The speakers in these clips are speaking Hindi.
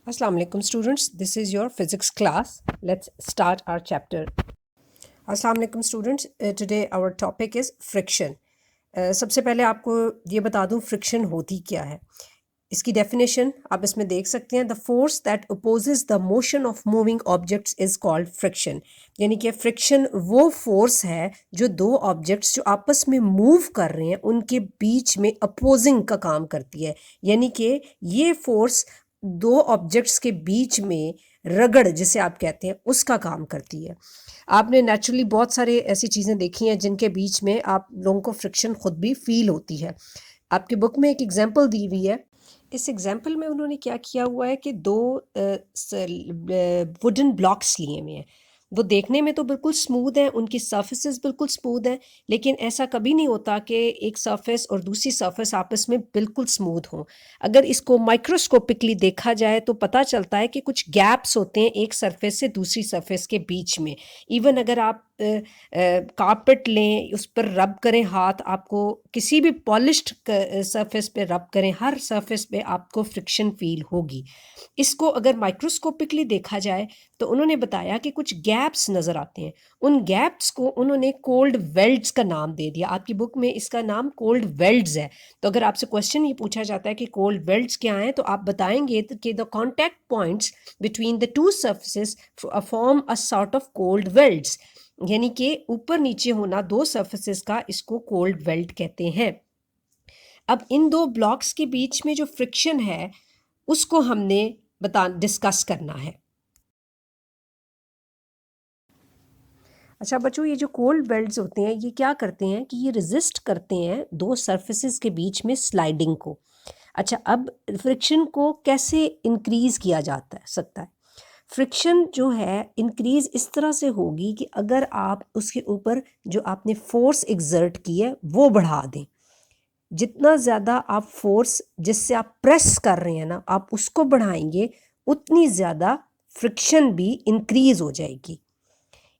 Assalamu alaikum students, this is your physics class. Let's start our chapter. Assalamu alaikum students, today our topic is friction. सबसे पहले आपको ये बता दूं फ्रिक्शन होती क्या है. इसकी डेफिनेशन आप इसमें देख सकते हैं. The force that opposes the motion of moving objects is called friction. यानी कि फ्रिक्शन वो फोर्स है जो दो ऑब्जेक्ट्स जो आपस में मूव कर रहे हैं उनके बीच में अपोजिंग का काम करती है. यानी कि ये फोर्स दो ऑब्जेक्ट्स के बीच में रगड़ जिसे आप कहते हैं उसका काम करती है. आपने नेचुरली बहुत सारे ऐसी चीज़ें देखी हैं जिनके बीच में आप लोगों को फ्रिक्शन खुद भी फील होती है. आपकी बुक में एक एग्जांपल दी हुई है. इस एग्जांपल में उन्होंने क्या किया हुआ है कि दो वुडन ब्लॉक्स लिए हुए हैं. वो देखने में तो बिल्कुल स्मूथ हैं, उनकी सरफेसेस बिल्कुल स्मूथ हैं, लेकिन ऐसा कभी नहीं होता कि एक सरफेस और दूसरी सरफेस आपस में बिल्कुल स्मूथ हों. अगर इसको माइक्रोस्कोपिकली देखा जाए तो पता चलता है कि कुछ गैप्स होते हैं एक सरफेस से दूसरी सरफेस के बीच में. इवन अगर आप कारपेट लें, उस पर रब करें हाथ, आपको किसी भी पॉलिश्ड सरफेस पे रब करें, हर सरफेस पे आपको फ्रिक्शन फील होगी. इसको अगर माइक्रोस्कोपिकली देखा जाए तो उन्होंने बताया कि कुछ गैप्स नज़र आते हैं. उन गैप्स को उन्होंने कोल्ड वेल्ड्स का नाम दे दिया. आपकी बुक में इसका नाम कोल्ड वेल्ड्स है. तो अगर आपसे क्वेश्चन ये पूछा जाता है कि कोल्ड वेल्ड्स क्या हैं, तो आप बताएंगे कि the contact points between the two surfaces form a sort of cold welds. यानी कि ऊपर नीचे होना दो सरफेसेस का, इसको कोल्ड वेल्ड कहते हैं. अब इन दो ब्लॉक्स के बीच में जो फ्रिक्शन है उसको हमने डिस्कस करना है. अच्छा बच्चों, ये जो कोल्ड वेल्ड्स होते हैं ये क्या करते हैं कि ये रेजिस्ट करते हैं दो सरफेसेस के बीच में स्लाइडिंग को. अच्छा, अब फ्रिक्शन को कैसे इंक्रीज़ किया जाता है सकता है. फ्रिक्शन जो है इंक्रीज़ इस तरह से होगी कि अगर आप उसके ऊपर जो आपने फोर्स एक्सर्ट की है वो बढ़ा दें. जितना ज़्यादा आप फोर्स जिससे आप प्रेस कर रहे हैं ना, आप उसको बढ़ाएंगे उतनी ज़्यादा फ्रिक्शन भी इंक्रीज़ हो जाएगी.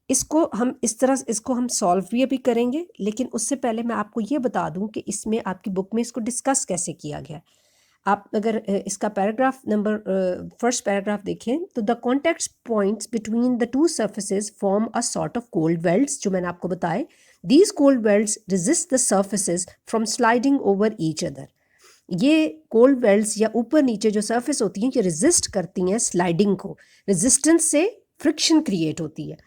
इसको हम सॉल्व भी अभी करेंगे, लेकिन उससे पहले मैं आपको ये बता दूं कि इसमें आपकी बुक में इसको डिस्कस कैसे किया गया. आप अगर इसका पैराग्राफ नंबर फर्स्ट पैराग्राफ देखें तो the contact points between the two surfaces form a sort of cold welds, जो मैंने आपको बताए. These cold welds resist the surfaces from sliding over each other. ये कोल्ड वेल्ड्स या ऊपर नीचे जो सरफेस होती हैं ये रेजिस्ट करती हैं स्लाइडिंग को. रेजिस्टेंस से फ्रिक्शन क्रिएट होती है.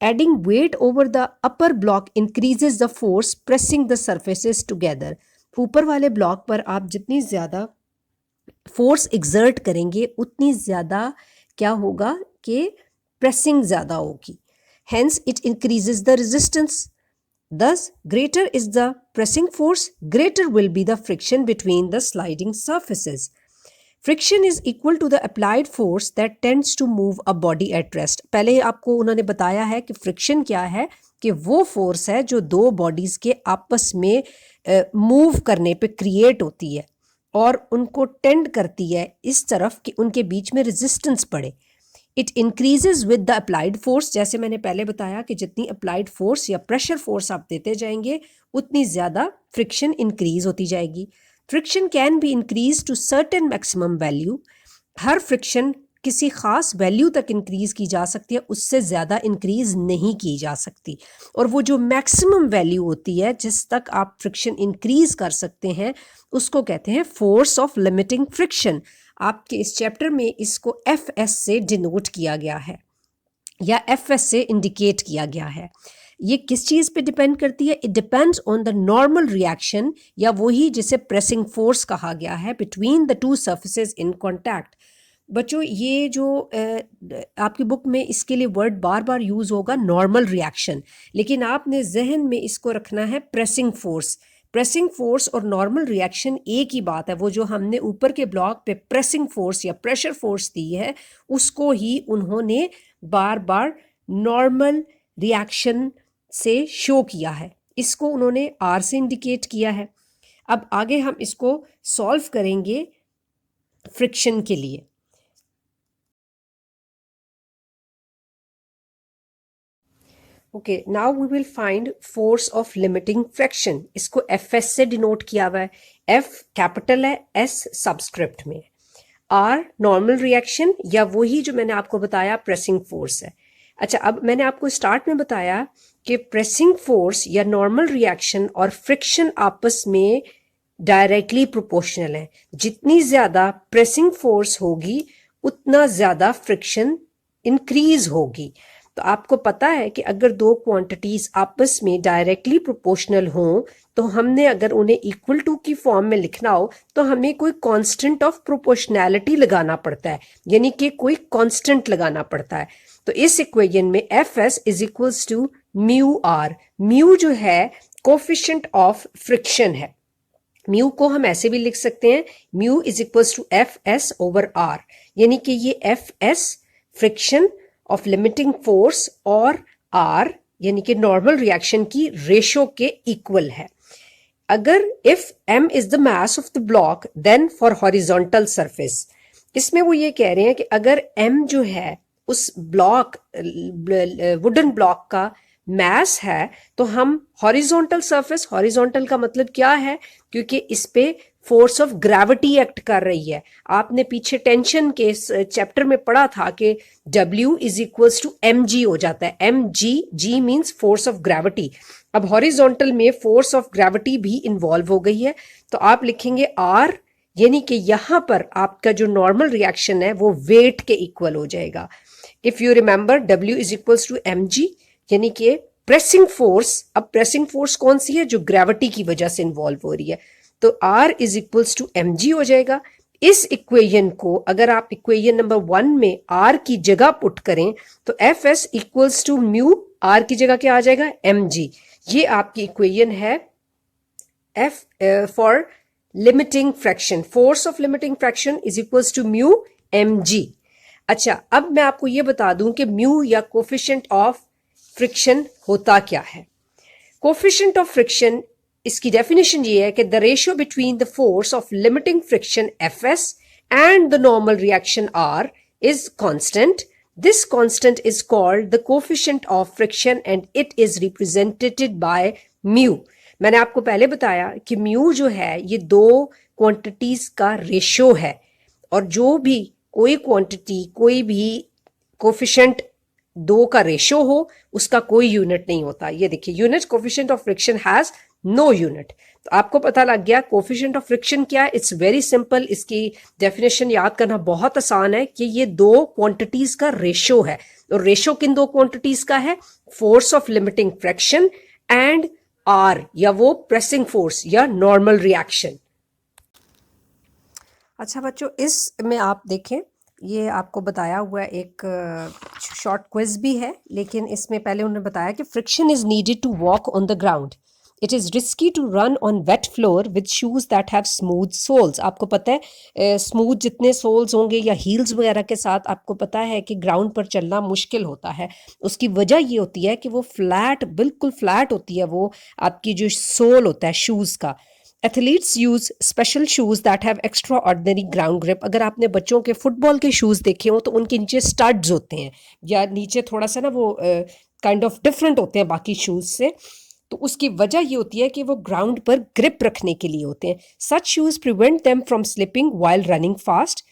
Adding weight over the upper block increases the force pressing the surfaces together. ऊपर वाले ब्लॉक पर आप जितनी ज़्यादा फोर्स एक्सर्ट करेंगे उतनी ज़्यादा क्या होगा कि प्रेसिंग ज़्यादा होगी. Hence it increases the resistance. Thus, greater is the pressing force, greater will be the friction between the sliding surfaces. Friction is equal to the applied force that tends to move a body at rest. पहले आपको उन्होंने बताया है कि फ्रिक्शन क्या है, कि वो फोर्स है जो दो बॉडीज़ के आपस में मूव करने पे क्रिएट होती है और उनको टेंड करती है इस तरफ कि उनके बीच में रेजिस्टेंस बढ़े. It increases with the applied force. जैसे मैंने पहले बताया कि जितनी अप्लाइड फोर्स या प्रेशर फोर्स आप देते जाएंगे उतनी ज़्यादा फ्रिक्शन इंक्रीज होती जाएगी. Friction can be increase to certain maximum value. हर फ्रिक्शन किसी ख़ास वैल्यू तक इंक्रीज़ की जा सकती है, उससे ज़्यादा इंक्रीज़ नहीं की जा सकती. और वो जो मैक्सिमम वैल्यू होती है जिस तक आप फ्रिक्शन इंक्रीज़ कर सकते हैं उसको कहते हैं फोर्स ऑफ लिमिटिंग फ्रिक्शन. आपके इस चैप्टर में इसको FS से डिनोट किया गया है या FS से इंडिकेट किया गया है. ये किस चीज़ पे डिपेंड करती है? It depends on the normal reaction, या वही जिसे प्रेसिंग फोर्स कहा गया है, between the two surfaces in contact. बच्चों, ये जो आपकी बुक में इसके लिए वर्ड बार बार यूज़ होगा नॉर्मल रिएक्शन, लेकिन आपने जहन में इसको रखना है प्रेसिंग फोर्स. प्रेसिंग फोर्स और नॉर्मल रिएक्शन एक ही बात है. वो जो हमने ऊपर के ब्लॉक पे प्रेसिंग फोर्स या प्रेशर फोर्स दी है उसको ही उन्होंने बार बार नॉर्मल रिएक्शन से शो किया है. इसको उन्होंने R से इंडिकेट किया है. अब आगे हम इसको सॉल्व करेंगे फ्रिक्शन के लिए. Okay, now we will find force of limiting friction. इसको FS से डिनोट किया हुआ है. F कैपिटल है, S सबस्क्रिप्ट में. आर नॉर्मल रिएक्शन या वही जो मैंने आपको बताया प्रेसिंग फोर्स है। अच्छा, अब मैंने आपको स्टार्ट में बताया कि प्रेसिंग फोर्स या नॉर्मल रिएक्शन और फ्रिक्शन आपस में डायरेक्टली प्रोपोर्शनल है। जितनी ज्यादा प्रेसिंग फोर्स होगी उतना ज्यादा फ्रिक्शन इंक्रीज होगी। तो आपको पता है कि अगर दो क्वांटिटीज आपस में डायरेक्टली प्रोपोर्शनल हों तो हमने अगर उन्हें इक्वल टू की फॉर्म में लिखना हो तो हमें कोई कांस्टेंट ऑफ प्रोपोर्शनैलिटी लगाना पड़ता है, यानी कि कोई कांस्टेंट लगाना पड़ता है। तो इस इक्वेशन में F S is equals to mu R. Mu जो है कोफिशिएंट ऑफ फ्रिक्शन है। म्यू को हम ऐसे भी लिख सकते हैं, mu is equals to F S over R, यानी कि ये F S friction of limiting force और आर यानी कि नॉर्मल रिएक्शन की रेशो के इक्वल है। अगर if m is the mass of the block then for horizontal surface, इसमें वो ये कह रहे हैं कि अगर m जो है उस ब्लॉक वुडन ब्लॉक का मास है तो हम हॉरिजॉन्टल सरफेस, हॉरिजॉन्टल का मतलब क्या है, क्योंकि इस पे फोर्स ऑफ ग्रेविटी एक्ट कर रही है। आपने पीछे टेंशन के चैप्टर में पढ़ा था कि W is equals to mg हो जाता है। mg, g means force of gravity. अब हॉरिजॉन्टल में फोर्स ऑफ ग्रेविटी भी इन्वॉल्व हो गई है, तो आप लिखेंगे R, यानी कि यहां पर आपका जो नॉर्मल रिएक्शन है वो वेट के इक्वल हो जाएगा। If you remember W is equals to mg, यानी कि प्रेसिंग फोर्स, अब प्रेसिंग फोर्स कौन सी है, जो ग्रेविटी की वजह से इन्वॉल्व हो रही है, तो R is equals to mg हो जाएगा। इस इक्वेशन को अगर आप इक्वेशन नंबर 1 में R की जगह पुट करें तो F S equals to mu, R की जगह क्या आ जाएगा, mg। ये आपकी इक्वेशन है F for limiting fraction, force of limiting fraction is equals to mu mg। अच्छा, अब मैं आपको ये बता दूं कि म्यू या कोफिशिएंट ऑफ फ्रिक्शन होता क्या है। कोफिशिएंट ऑफ फ्रिक्शन, इसकी डेफिनेशन ये है कि the ratio between the force of limiting friction F S and the normal reaction R is constant. This constant is called the coefficient of friction and it is represented by mu. मैंने आपको पहले बताया कि म्यू जो है ये दो क्वांटिटीज का रेशियो है, और जो भी कोई क्वांटिटी, कोई भी कोफिशिएंट दो का रेशियो हो उसका कोई यूनिट नहीं होता। ये देखिए, unit coefficient of friction has no unit. तो आपको पता लग गया कोफिशिएंट ऑफ फ्रिक्शन क्या है। इट्स वेरी सिंपल, इसकी डेफिनेशन याद करना बहुत आसान है कि ये दो क्वांटिटीज का रेशियो है। और रेशियो किन दो क्वांटिटीज का है, force of limiting fraction and R, या वो प्रेसिंग फोर्स या नॉर्मल रिएक्शन। अच्छा बच्चों, इसमें आप देखें, ये आपको बताया हुआ एक शॉर्ट क्विज भी है, लेकिन इसमें पहले उन्होंने बताया कि friction is needed to walk on the ground, it is risky to run on wet floor with shoes that have smooth soles. आपको पता है स्मूथ जितने सोल्स होंगे या हील्स वगैरह के साथ आपको पता है कि ग्राउंड पर चलना मुश्किल होता है। उसकी वजह ये होती है कि वो फ्लैट, बिल्कुल फ्लैट होती है वो आपकी जो सोल होता है शूज़ का। Athletes use special shoes that have extra ordinary ground grip. अगर आपने बच्चों के फुटबॉल के शूज़ देखे हो तो उनके नीचे स्टड्स होते हैं, या नीचे थोड़ा सा ना वो काइंड ऑफ डिफरेंट होते हैं बाकी शूज़ से। तो उसकी वजह ये होती है कि वो ग्राउंड पर ग्रिप रखने के लिए होते हैं। Such shoes prevent them from slipping while running fast.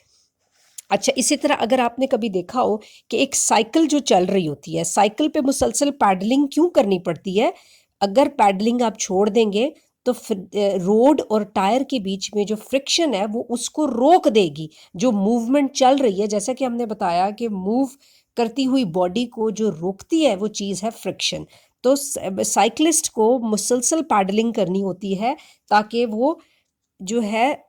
अच्छा, इसी तरह अगर आपने कभी देखा हो कि एक साइकिल जो चल रही होती है, साइकिल पे मुसलसल पैडलिंग क्यों करनी पड़ती है, अगर पैडलिंग आप छोड़ देंगे तो रोड और टायर के बीच में जो फ्रिक्शन है वो उसको रोक देगी, जो मूवमेंट चल रही है। जैसा कि हमने बताया कि मूव करती हुई बॉडी को जो रोकती है वो चीज़ है फ्रिक्शन। तो साइकिलिस्ट को मुसलसल पैडलिंग करनी होती है ताकि वो जो है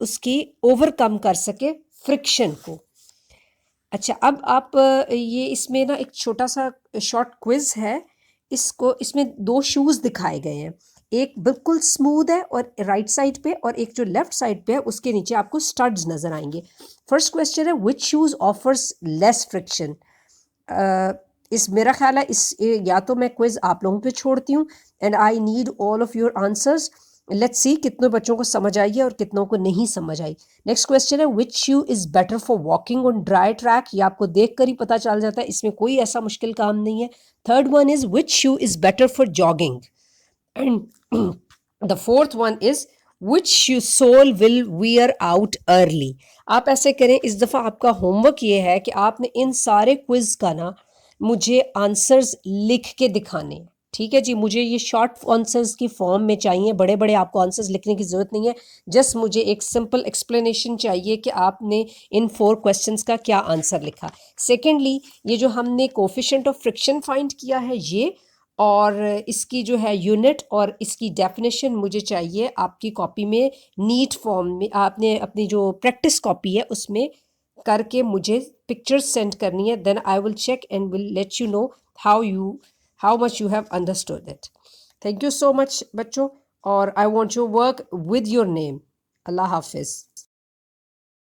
उसकी ओवरकम कर सके फ्रिक्शन को। अच्छा, अब आप ये इसमें ना एक छोटा सा शॉर्ट क्विज है, इसमें दो शूज़ दिखाए गए हैं, एक बिल्कुल स्मूथ है और राइट साइड पे, और एक जो लेफ्ट साइड पे है उसके नीचे आपको स्टड्स नजर आएंगे। फर्स्ट क्वेश्चन है विच शूज ऑफर्स लेस फ्रिक्शन। इस मेरा ख्याल है इस या तो मैं क्विज आप लोगों पे छोड़ती हूँ, and I need all of your answers. Let's see कितने बच्चों को समझ आई है और कितनों को नहीं समझ आई। नेक्स्ट क्वेश्चन है which shoe is better for walking on dry track. ये आपको देख कर ही पता चल जाता है, इसमें कोई ऐसा मुश्किल काम नहीं है। Third one is which shoe is better for jogging, and the fourth one is which you sole will wear out early. आप ऐसे करें, इस दफ़ा आपका होमवर्क ये है कि आपने इन सारे क्विज का ना मुझे आंसर्स लिख के दिखाने हैं। ठीक है जी, मुझे ये शॉर्ट आंसर्स की फॉर्म में चाहिए, बड़े बड़े आपको आंसर्स लिखने की ज़रूरत नहीं है। जस्ट मुझे एक सिंपल एक्सप्लेनेशन चाहिए कि आपने इन 4 क्वेश्चंस का क्या आंसर लिखा। सेकेंडली, ये जो हमने कोफिशिएंट ऑफ फ्रिक्शन फाइंड किया है ये, और इसकी जो है यूनिट और इसकी डेफिनेशन मुझे चाहिए आपकी कॉपी में नीट फॉर्म में। आपने अपनी जो प्रैक्टिस कॉपी है उसमें करके मुझे पिक्चर्स सेंड करनी है। Then I will check and will let you know how much you have understood it. Thank you so much बच्चों, और I want your work with your name. अल्लाह हाफिज़।